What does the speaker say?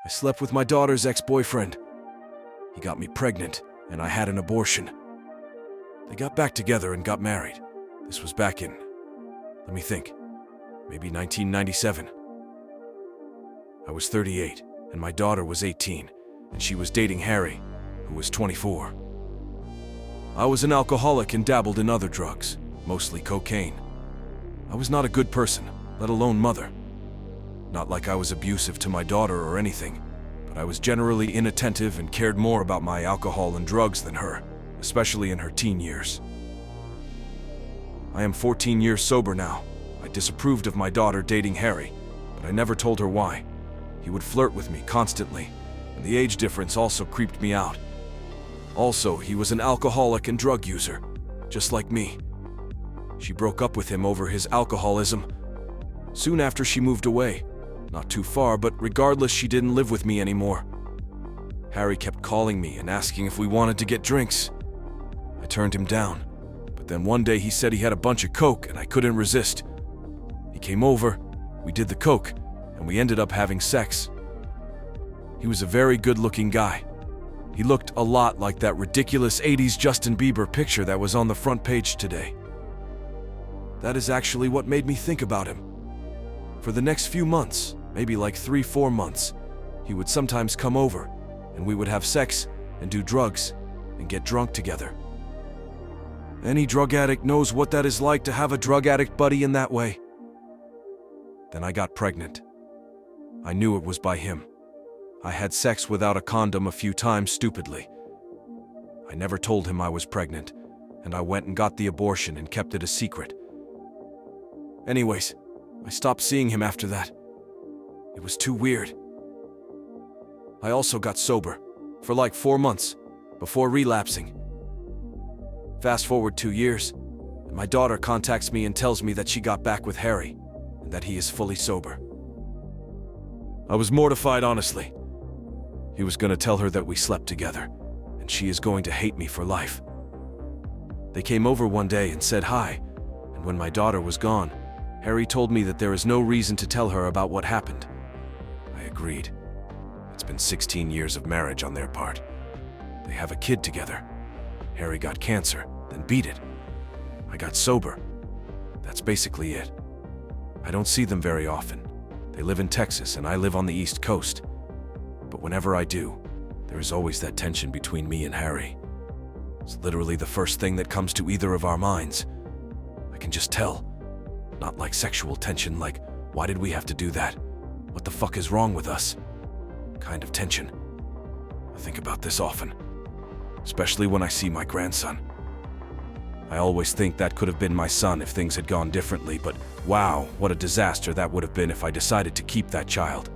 I slept with my daughter's ex-boyfriend. He got me pregnant, and I had an abortion. They got back together and got married. This was back in, let me think, maybe 1997. I was 38, and my daughter was 18, and she was dating Harry, who was 24. I was an alcoholic and dabbled in other drugs, mostly cocaine. I was not a good person, let alone mother. Not like I was abusive to my daughter or anything, but I was generally inattentive and cared more about my alcohol and drugs than her, especially in her teen years. I am 14 years sober now. I disapproved of my daughter dating Harry, but I never told her why. He would flirt with me constantly, and the age difference also creeped me out. Also, he was an alcoholic and drug user, just like me. She broke up with him over his alcoholism. Soon after she moved away. Not too far, but regardless, she didn't live with me anymore. Harry kept calling me and asking if we wanted to get drinks. I turned him down, but then one day he said he had a bunch of coke and I couldn't resist. He came over, we did the coke, and we ended up having sex. He was a very good-looking guy. He looked a lot like that ridiculous 80s Justin Bieber picture that was on the front page today. That is actually what made me think about him. For the next few months, maybe like 3-4 months, he would sometimes come over, and we would have sex and do drugs and get drunk together. Any drug addict knows what that is like to have a drug addict buddy in that way. Then I got pregnant. I knew it was by him. I had sex without a condom a few times stupidly. I never told him I was pregnant, and I went and got the abortion and kept it a secret. Anyways, I stopped seeing him after that. It was too weird. I also got sober for like 4 months before relapsing. Fast forward 2 years, and my daughter contacts me and tells me that she got back with Harry and that he is fully sober. I was mortified, honestly. He was going to tell her that we slept together, and she is going to hate me for life. They came over one day and said hi, and when my daughter was gone, Harry told me that there is no reason to tell her about what happened. I agreed. It's been 16 years of marriage on their part. They have a kid together. Harry got cancer, then beat it. I got sober. That's basically it. I don't see them very often. They live in Texas and I live on the East Coast. But whenever I do, there is always that tension between me and Harry. It's literally the first thing that comes to either of our minds. I can just tell. Not like sexual tension, like, why did we have to do that? What the fuck is wrong with us? Kind of tension. I think about this often, especially when I see my grandson. I always think that could have been my son if things had gone differently, but wow, what a disaster that would have been if I decided to keep that child.